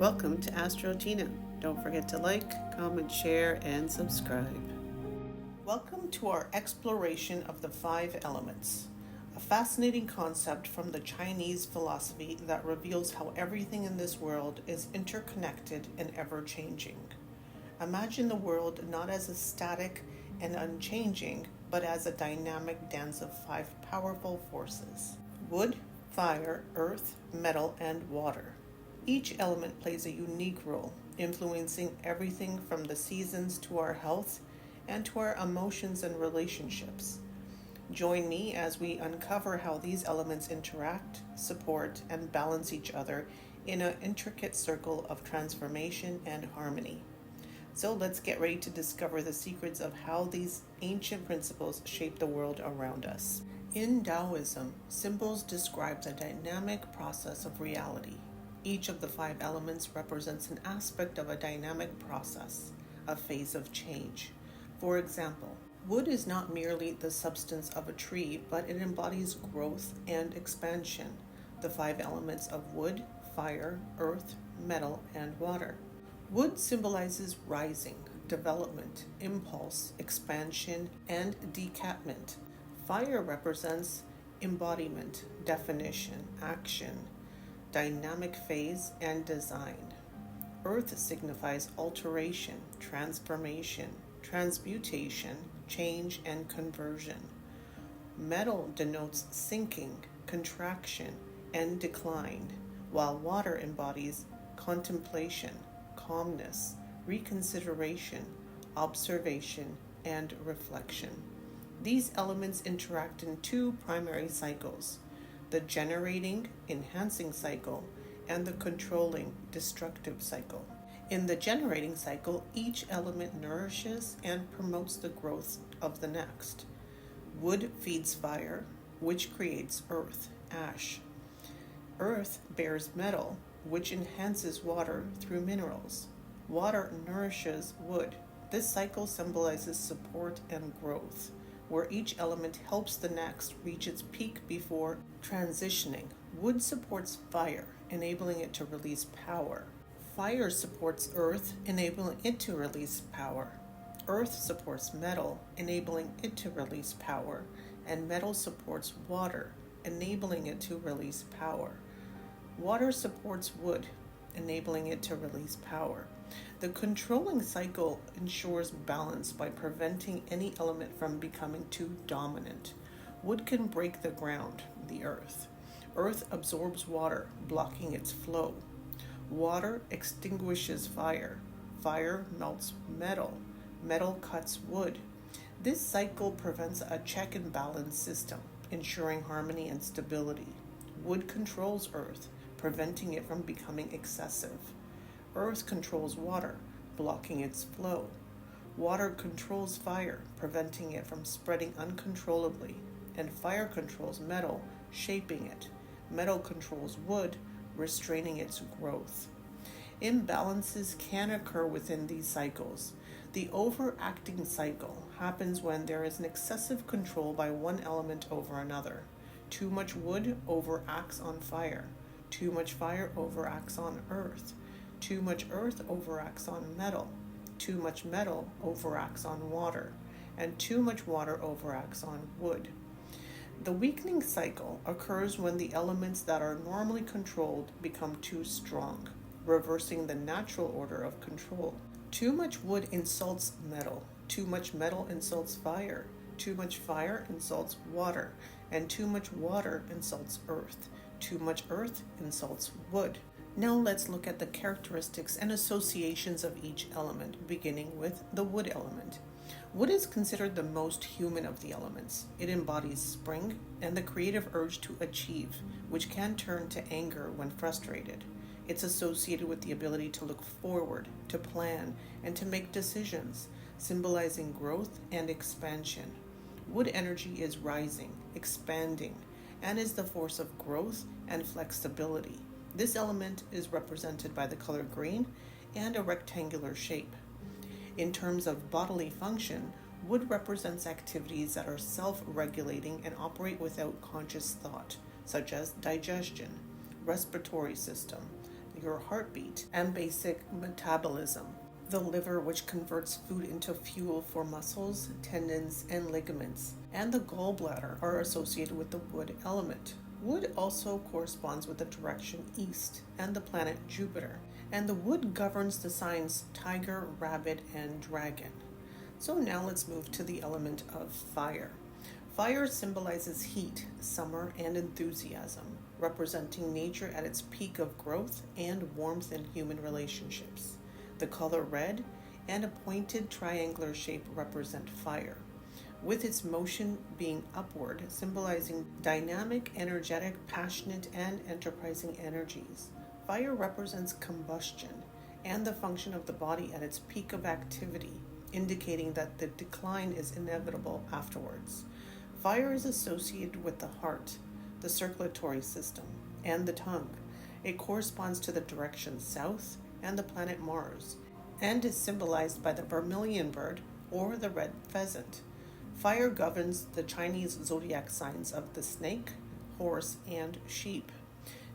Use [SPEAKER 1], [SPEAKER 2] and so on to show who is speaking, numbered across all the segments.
[SPEAKER 1] Welcome to Astrology. Don't forget to like, comment, share, and subscribe. Welcome to our exploration of the 5 elements, a fascinating concept from the Chinese philosophy that reveals how everything in this world is interconnected and ever-changing. Imagine the world not as a static and unchanging, but as a dynamic dance of 5 powerful forces: wood, fire, earth, metal, and water. Each element plays a unique role, influencing everything from the seasons to our health and to our emotions and relationships. Join me as we uncover how these elements interact, support, and balance each other in an intricate circle of transformation and harmony. So let's get ready to discover the secrets of how these ancient principles shape the world around us. In Taoism, symbols describe the dynamic process of reality. Each of the 5 elements represents an aspect of a dynamic process, a phase of change. For example, wood is not merely the substance of a tree, but it embodies growth and expansion. The 5 elements of wood, fire, earth, metal, and water. Wood symbolizes rising, development, impulse, expansion, and decampment. Fire represents embodiment, definition, action, dynamic phase, and design. Earth signifies alteration, transformation, transmutation, change, and conversion. Metal denotes sinking, contraction, and decline, while water embodies contemplation, calmness, reconsideration, observation, and reflection. These elements interact in 2 primary cycles: the generating, enhancing cycle, and the controlling, destructive cycle. In the generating cycle, each element nourishes and promotes the growth of the next. Wood feeds fire, which creates earth, ash. Earth bears metal, which enhances water through minerals. Water nourishes wood. This cycle symbolizes support and growth, where each element helps the next reach its peak before transitioning. Wood supports fire, enabling it to release power. Fire supports earth, enabling it to release power. Earth supports metal, enabling it to release power. And metal supports water, enabling it to release power. Water supports wood, enabling it to release power. The controlling cycle ensures balance by preventing any element from becoming too dominant. Wood can break the ground, the earth. Earth absorbs water, blocking its flow. Water extinguishes fire. Fire melts metal. Metal cuts wood. This cycle prevents a check and balance system, ensuring harmony and stability. Wood controls earth, preventing it from becoming excessive. Earth controls water, blocking its flow. Water controls fire, preventing it from spreading uncontrollably. And fire controls metal, shaping it. Metal controls wood, restraining its growth. Imbalances can occur within these cycles. The overacting cycle happens when there is an excessive control by one element over another. Too much wood overacts on fire. Too much fire overacts on earth. Too much earth overacts on metal. Too much metal overacts on water. And too much water overacts on wood. The weakening cycle occurs when the elements that are normally controlled become too strong, reversing the natural order of control. Too much wood insults metal. Too much metal insults fire. Too much fire insults water. And too much water insults earth. Too much earth insults wood. Now let's look at the characteristics and associations of each element, beginning with the wood element. Wood is considered the most human of the elements. It embodies spring and the creative urge to achieve, which can turn to anger when frustrated. It's associated with the ability to look forward, to plan, and to make decisions, symbolizing growth and expansion. Wood energy is rising, expanding, and is the force of growth and flexibility. This element is represented by the color green and a rectangular shape. In terms of bodily function, wood represents activities that are self-regulating and operate without conscious thought, such as digestion, respiratory system, your heartbeat and basic metabolism. The liver, which converts food into fuel for muscles, tendons, and ligaments, and the gallbladder are associated with the wood element. Wood also corresponds with the direction east and the planet Jupiter, and the wood governs the signs tiger, rabbit, and dragon. So now let's move to the element of fire. Fire symbolizes heat, summer, and enthusiasm, representing nature at its peak of growth and warmth in human relationships. The color red and a pointed triangular shape represent fire, with its motion being upward, symbolizing dynamic, energetic, passionate, and enterprising energies. Fire represents combustion and the function of the body at its peak of activity, indicating that the decline is inevitable afterwards. Fire is associated with the heart, the circulatory system, and the tongue. It corresponds to the direction south and the planet Mars, and is symbolized by the vermilion bird or the red pheasant. Fire governs the Chinese Zodiac signs of the snake, horse, and sheep.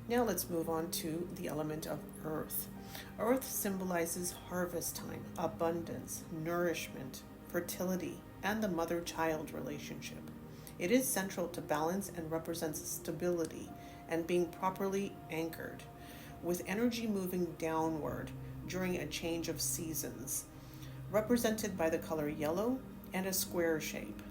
[SPEAKER 1] Now let's move on to the element of earth. Earth symbolizes harvest time, abundance, nourishment, fertility, and the mother-child relationship. It is central to balance and represents stability and being properly anchored, with energy moving downward during a change of seasons, represented by the color yellow and a square shape.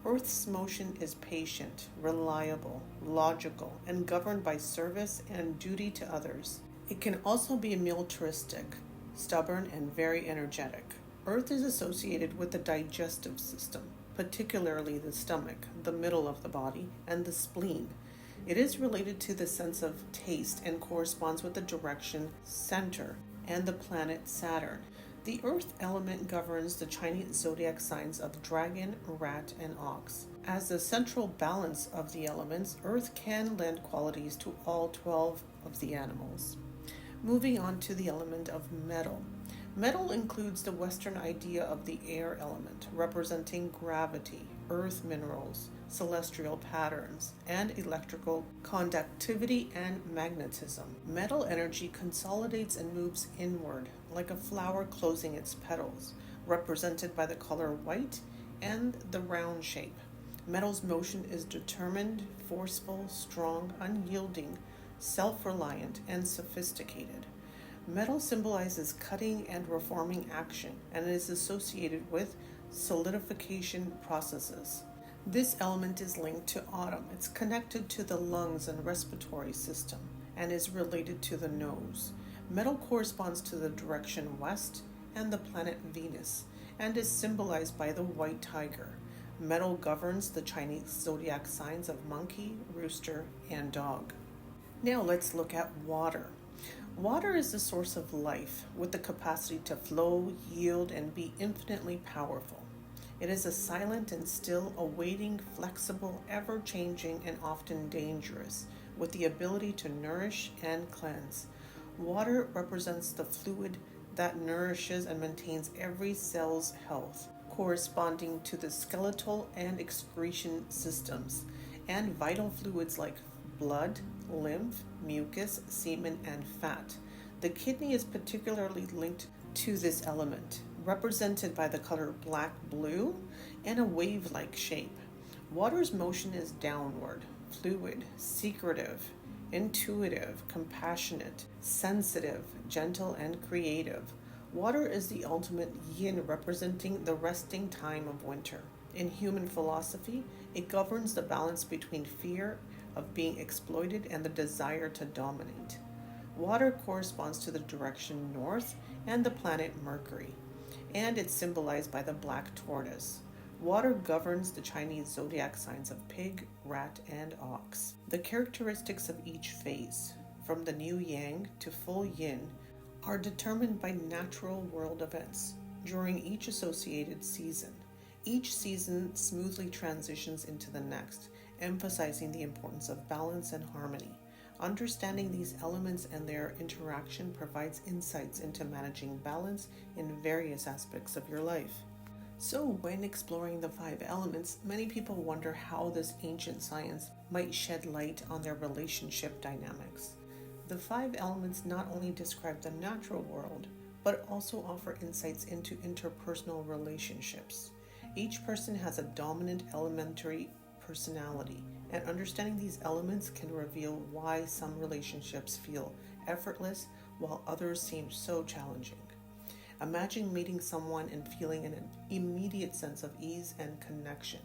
[SPEAKER 1] Earth's motion is patient, reliable, logical, and governed by service and duty to others. It can also be militaristic, stubborn, and very energetic. Earth is associated with the digestive system, particularly the stomach, the middle of the body, and the spleen. It is related to the sense of taste and corresponds with the direction center and the planet Saturn. The earth element governs the Chinese zodiac signs of dragon, rat, and ox. As the central balance of the elements, earth can lend qualities to all 12 of the animals. Moving on to the element of metal. Metal includes the Western idea of the air element, representing gravity, earth minerals, celestial patterns, and electrical conductivity and magnetism. Metal energy consolidates and moves inward, like a flower closing its petals, represented by the color white and the round shape. Metal's motion is determined, forceful, strong, unyielding, self-reliant, and sophisticated. Metal symbolizes cutting and reforming action and is associated with solidification processes. This element is linked to autumn. It's connected to the lungs and respiratory system and is related to the nose. Metal corresponds to the direction west and the planet Venus and is symbolized by the white tiger. Metal governs the Chinese zodiac signs of monkey, rooster, and dog. Now let's look at water. Water is the source of life, with the capacity to flow, yield, and be infinitely powerful. It is a silent and still, awaiting, flexible, ever-changing, and often dangerous, with the ability to nourish and cleanse. Water represents the fluid that nourishes and maintains every cell's health, corresponding to the skeletal and excretion systems, and vital fluids like blood, lymph, mucus, semen, and fat. The kidney is particularly linked to this element, represented by the color black-blue and a wave-like shape. Water's motion is downward, fluid, secretive, intuitive, compassionate, sensitive, gentle, and creative. Water is the ultimate yin, representing the resting time of winter. In human philosophy, it governs the balance between fear of being exploited and the desire to dominate. Water corresponds to the direction north and the planet Mercury, and it's symbolized by the black tortoise. Water governs the Chinese zodiac signs of pig, rat, and ox. The characteristics of each phase, from the new yang to full yin, are determined by natural world events during each associated season. Each season smoothly transitions into the next, emphasizing the importance of balance and harmony. Understanding these elements and their interaction provides insights into managing balance in various aspects of your life. So, when exploring the 5 elements, many people wonder how this ancient science might shed light on their relationship dynamics. The five elements not only describe the natural world, but also offer insights into interpersonal relationships. Each person has a dominant elementary personality, and understanding these elements can reveal why some relationships feel effortless while others seem so challenging. Imagine meeting someone and feeling an immediate sense of ease and connection,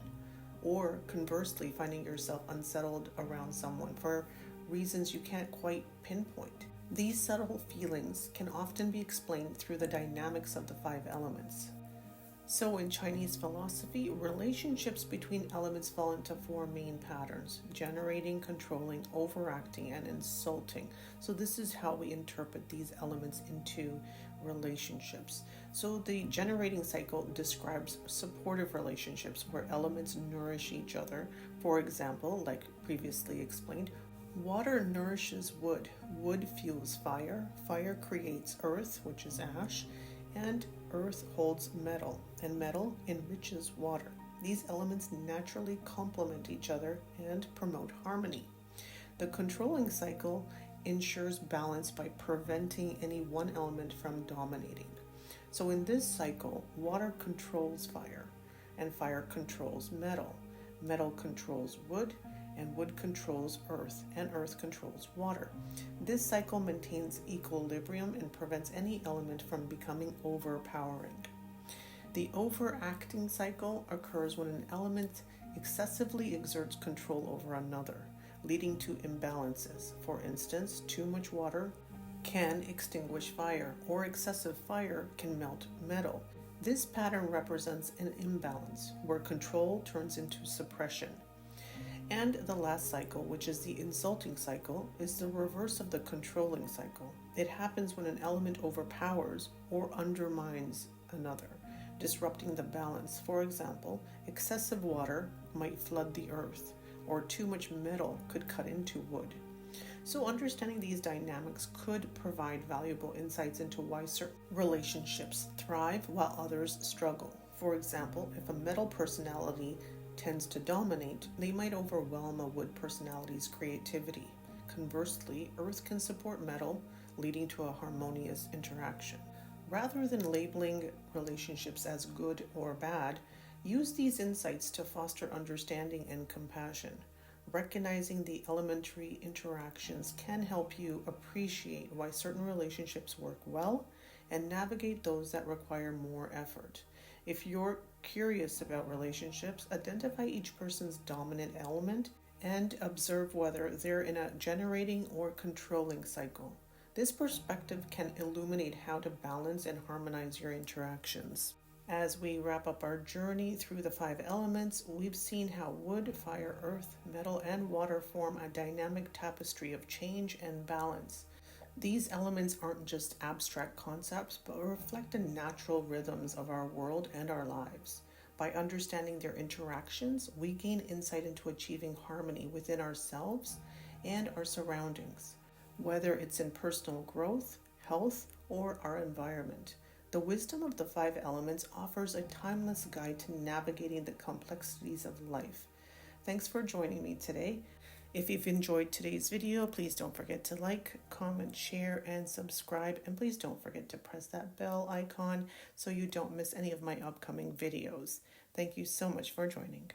[SPEAKER 1] or conversely, finding yourself unsettled around someone for reasons you can't quite pinpoint. These subtle feelings can often be explained through the dynamics of the five elements. So, in Chinese philosophy, relationships between elements fall into four main patterns: generating, controlling, overacting, and insulting. So, this is how we interpret these elements into relationships. So, the generating cycle describes supportive relationships where elements nourish each other. For example, like previously explained, water nourishes wood, wood fuels fire, fire creates earth, which is ash, and earth holds metal, and metal enriches water. These elements naturally complement each other and promote harmony. The controlling cycle ensures balance by preventing any one element from dominating. So in this cycle, water controls fire, and fire controls metal. Metal controls wood, and wood controls earth, and earth controls water. This cycle maintains equilibrium and prevents any element from becoming overpowering. The overacting cycle occurs when an element excessively exerts control over another, leading to imbalances. For instance, too much water can extinguish fire, or excessive fire can melt metal. This pattern represents an imbalance where control turns into suppression. And the last cycle, which is the insulting cycle, is the reverse of the controlling cycle. It happens when an element overpowers or undermines another, disrupting the balance. For example, excessive water might flood the earth, or too much metal could cut into wood. So understanding these dynamics could provide valuable insights into why certain relationships thrive while others struggle. For example, if a metal personality tends to dominate, they might overwhelm a wood personality's creativity. Conversely, earth can support metal, leading to a harmonious interaction. Rather than labeling relationships as good or bad, use these insights to foster understanding and compassion. Recognizing the elementary interactions can help you appreciate why certain relationships work well and navigate those that require more effort. If you're curious about relationships, identify each person's dominant element and observe whether they're in a generating or controlling cycle. This perspective can illuminate how to balance and harmonize your interactions. As we wrap up our journey through the five elements, we've seen how wood, fire, earth, metal, and water form a dynamic tapestry of change and balance. These elements aren't just abstract concepts, but reflect the natural rhythms of our world and our lives. By understanding their interactions, we gain insight into achieving harmony within ourselves and our surroundings, whether it's in personal growth, health, or our environment. The wisdom of the five elements offers a timeless guide to navigating the complexities of life. Thanks for joining me today. If you've enjoyed today's video, please don't forget to like, comment, share, and subscribe. And please don't forget to press that bell icon so you don't miss any of my upcoming videos. Thank you so much for joining.